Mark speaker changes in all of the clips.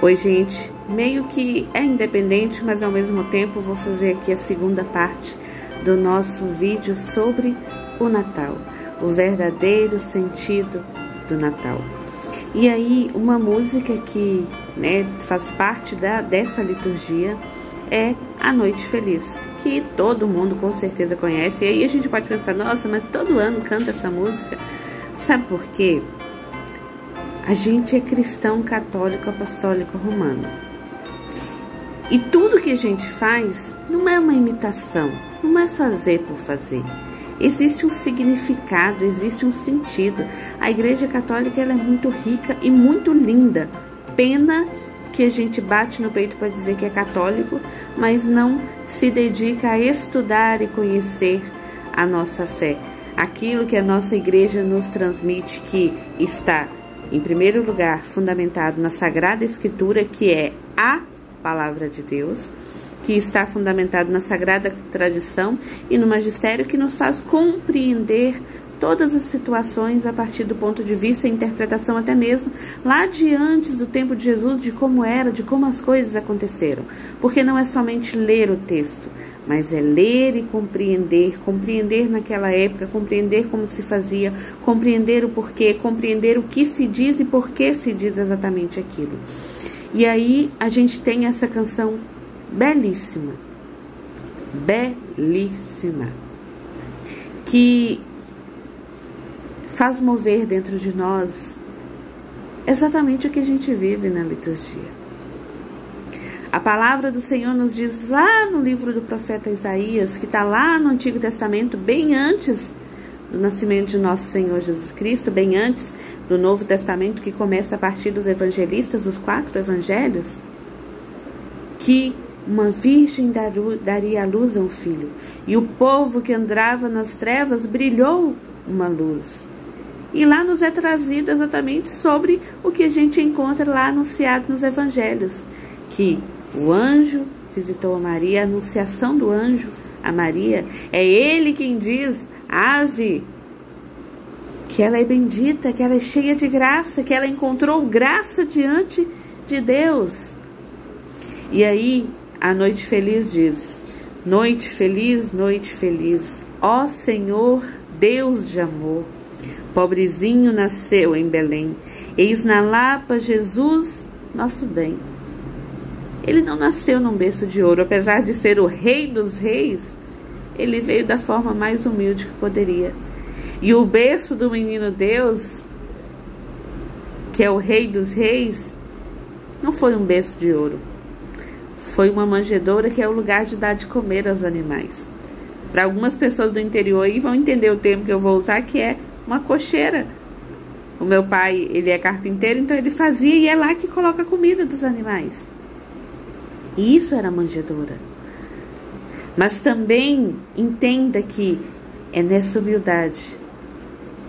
Speaker 1: Oi, gente, meio que é independente, mas ao mesmo tempo vou fazer aqui a segunda parte do nosso vídeo sobre o Natal, o verdadeiro sentido do Natal. E aí, uma música que faz parte dessa liturgia é A Noite Feliz, que todo mundo com certeza conhece. E aí a gente pode pensar, nossa, mas todo ano canta essa música. Sabe por quê? A gente é cristão católico apostólico romano. E tudo que a gente faz não é uma imitação, não é fazer por fazer. Existe um significado, existe um sentido. A Igreja Católica ela é muito rica e muito linda. Pena que a gente bate no peito para dizer que é católico, mas não se dedica a estudar e conhecer a nossa fé. Aquilo que a nossa igreja nos transmite, que está, em primeiro lugar, fundamentado na Sagrada Escritura, que é a Palavra de Deus, que está fundamentado na Sagrada Tradição e no Magistério, que nos faz compreender todas as situações a partir do ponto de vista e interpretação até mesmo lá de antes do tempo de Jesus, de como era, de como as coisas aconteceram. Porque não é somente ler o texto, mas é ler e compreender, compreender naquela época, compreender como se fazia, compreender o porquê, compreender o que se diz e por que se diz exatamente aquilo. E aí a gente tem essa canção belíssima, belíssima, que faz mover dentro de nós exatamente o que a gente vive na liturgia. A palavra do Senhor nos diz lá no livro do profeta Isaías, que está lá no Antigo Testamento, bem antes do nascimento de nosso Senhor Jesus Cristo, bem antes do Novo Testamento, que começa a partir dos evangelistas, dos 4 evangelhos, que uma virgem daria à luz a um filho, e o povo que andava nas trevas brilhou uma luz. E lá nos é trazido exatamente sobre o que a gente encontra lá anunciado nos evangelhos, que o anjo visitou a Maria, a anunciação do anjo a Maria, é ele quem diz, ave, que ela é bendita, que ela é cheia de graça, que ela encontrou graça diante de Deus. E aí, a Noite Feliz diz, noite feliz, ó Senhor, Deus de amor, pobrezinho nasceu em Belém, eis na Lapa Jesus, nosso bem. Ele não nasceu num berço de ouro, apesar de ser o rei dos reis, ele veio da forma mais humilde que poderia. E o berço do menino Deus, que é o rei dos reis, não foi um berço de ouro. Foi uma manjedoura, que é o lugar de dar de comer aos animais. Para algumas pessoas do interior aí vão entender o termo que eu vou usar, que é uma cocheira. O meu pai, ele é carpinteiro, então ele fazia e é lá que coloca a comida dos animais. E isso era manjedoura. Mas também entenda que é nessa humildade.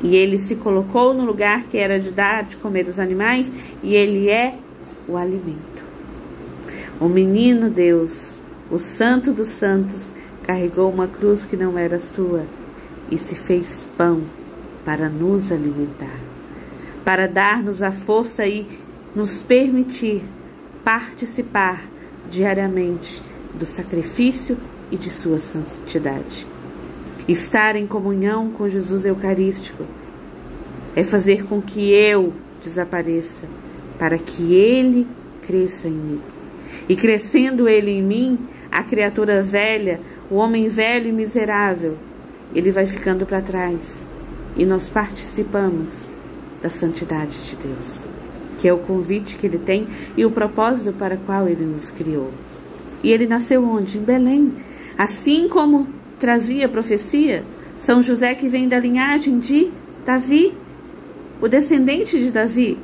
Speaker 1: E ele se colocou no lugar que era de dar de comer aos animais, e ele é o alimento. O menino Deus, o Santo dos Santos, carregou uma cruz que não era sua e se fez pão para nos alimentar, para dar-nos a força e nos permitir participar diariamente do sacrifício e de sua santidade. Estar em comunhão com Jesus Eucarístico é fazer com que eu desapareça, para que Ele cresça em mim. E crescendo Ele em mim, a criatura velha, o homem velho e miserável, ele vai ficando para trás. E nós participamos da santidade de Deus, que é o convite que Ele tem e o propósito para o qual Ele nos criou. E Ele nasceu onde? Em Belém. Assim como trazia a profecia, São José, que vem da linhagem de Davi, o descendente de Davi.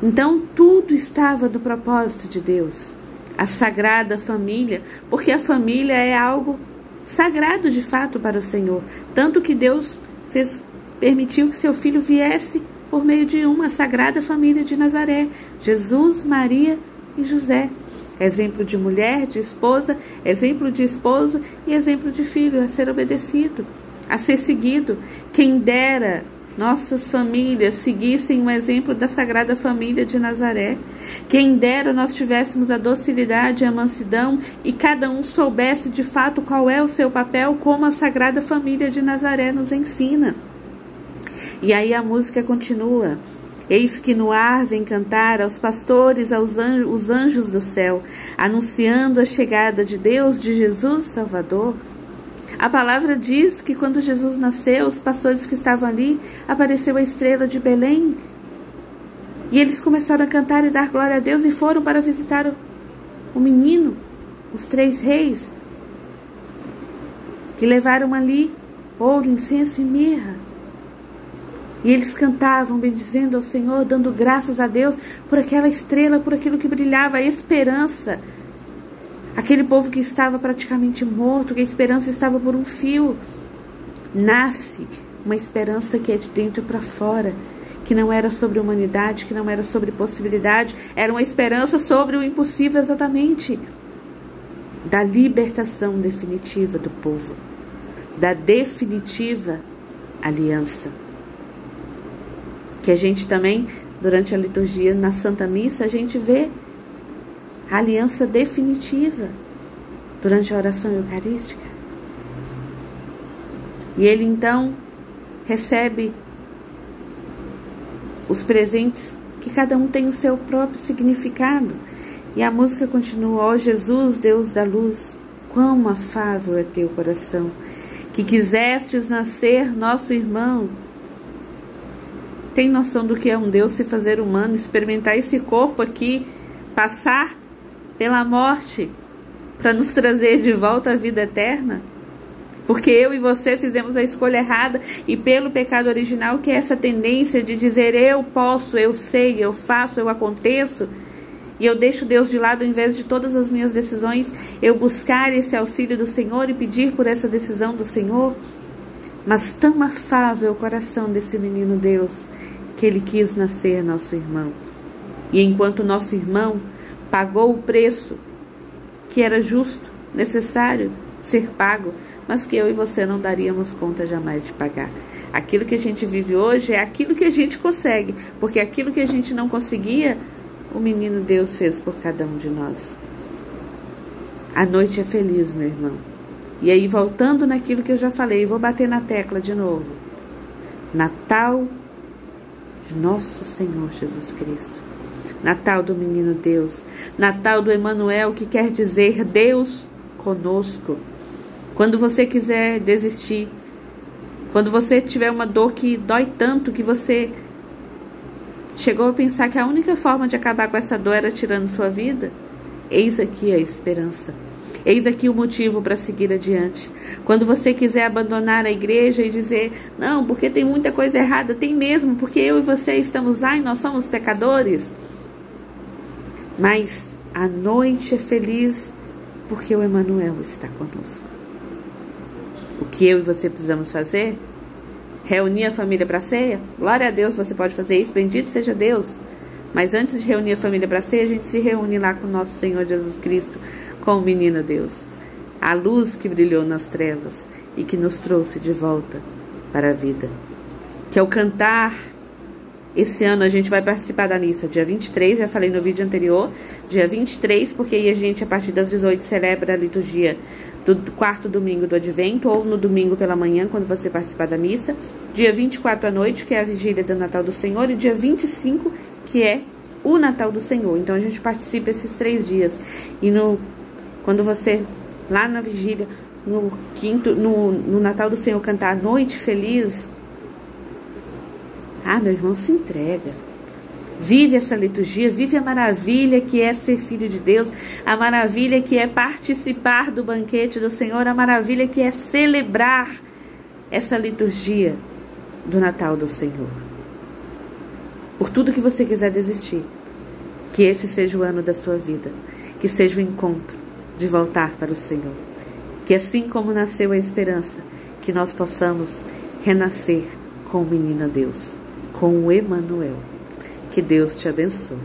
Speaker 1: Então tudo estava do propósito de Deus. A Sagrada Família, porque a família é algo sagrado de fato para o Senhor. Tanto que Deus permitiu que seu filho viesse por meio de uma Sagrada Família de Nazaré, Jesus, Maria e José. Exemplo de mulher, de esposa, exemplo de esposo e exemplo de filho a ser obedecido, a ser seguido. Quem dera nossas famílias seguissem o exemplo da Sagrada Família de Nazaré. Quem dera nós tivéssemos a docilidade e a mansidão e cada um soubesse de fato qual é o seu papel, como a Sagrada Família de Nazaré nos ensina. E aí a música continua. Eis que no ar vem cantar aos pastores, os anjos do céu, anunciando a chegada de Deus, de Jesus Salvador. A palavra diz que quando Jesus nasceu, os pastores que estavam ali, apareceu a estrela de Belém. E eles começaram a cantar e dar glória a Deus e foram para visitar o menino, os 3 reis, que levaram ali ouro, incenso e mirra. E eles cantavam, bendizendo ao Senhor, dando graças a Deus por aquela estrela, por aquilo que brilhava, a esperança. Aquele povo que estava praticamente morto, que a esperança estava por um fio. Nasce uma esperança que é de dentro para fora, que não era sobre humanidade, que não era sobre possibilidade, era uma esperança sobre o impossível exatamente. Da libertação definitiva do povo, da definitiva aliança. Que a gente também, durante a liturgia, na Santa Missa, a gente vê a aliança definitiva durante a oração eucarística. E ele então recebe os presentes que cada um tem o seu próprio significado. E a música continua: ó Jesus, Deus da luz, quão afável é teu coração, que quisestes nascer nosso irmão. Tem noção do que é um Deus se fazer humano, experimentar esse corpo aqui, passar pela morte para nos trazer de volta à vida eterna? Porque eu e você fizemos a escolha errada e pelo pecado original, que é essa tendência de dizer eu posso, eu sei, eu faço, eu aconteço, e eu deixo Deus de lado, ao invés de todas as minhas decisões, eu buscar esse auxílio do Senhor e pedir por essa decisão do Senhor. Mas tão afável o coração desse menino Deus, que ele quis nascer nosso irmão. E enquanto nosso irmão pagou o preço que era justo, necessário ser pago, mas que eu e você não daríamos conta jamais de pagar. Aquilo que a gente vive hoje é aquilo que a gente consegue, porque aquilo que a gente não conseguia, o menino Deus fez por cada um de nós. A noite é feliz, meu irmão. E aí, voltando naquilo que eu já falei, vou bater na tecla de novo. Natal de nosso Senhor Jesus Cristo. Natal do menino Deus. Natal do Emanuel, que quer dizer Deus conosco. Quando você quiser desistir, quando você tiver uma dor que dói tanto que você chegou a pensar que a única forma de acabar com essa dor era tirando sua vida, eis aqui a esperança. Eis aqui o motivo para seguir adiante. Quando você quiser abandonar a igreja e dizer, não, porque tem muita coisa errada, tem mesmo, porque eu e você estamos lá e nós somos pecadores. Mas a noite é feliz porque o Emanuel está conosco. O que eu e você precisamos fazer? Reunir a família para a ceia? Glória a Deus, você pode fazer isso, bendito seja Deus. Mas antes de reunir a família para a ceia, a gente se reúne lá com o nosso Senhor Jesus Cristo, com o menino Deus. A luz que brilhou nas trevas e que nos trouxe de volta para a vida. Que ao cantar, esse ano a gente vai participar da missa dia 23, já falei no vídeo anterior, dia 23, porque aí a gente, a partir das 18, celebra a liturgia do 4º domingo do Advento, ou no domingo pela manhã, quando você participar da missa. Dia 24 à noite, que é a vigília do Natal do Senhor, e dia 25, que é o Natal do Senhor. Então a gente participa esses 3 dias. E quando você, lá na vigília, no Natal do Senhor, cantar a Noite Feliz, meu irmão, se entrega. Vive essa liturgia, vive a maravilha que é ser filho de Deus, a maravilha que é participar do banquete do Senhor, a maravilha que é celebrar essa liturgia do Natal do Senhor. Por tudo que você quiser desistir, que esse seja o ano da sua vida, que seja o encontro de voltar para o Senhor. Que assim como nasceu a esperança, que nós possamos renascer com o menino Deus, com o Emanuel. Que Deus te abençoe.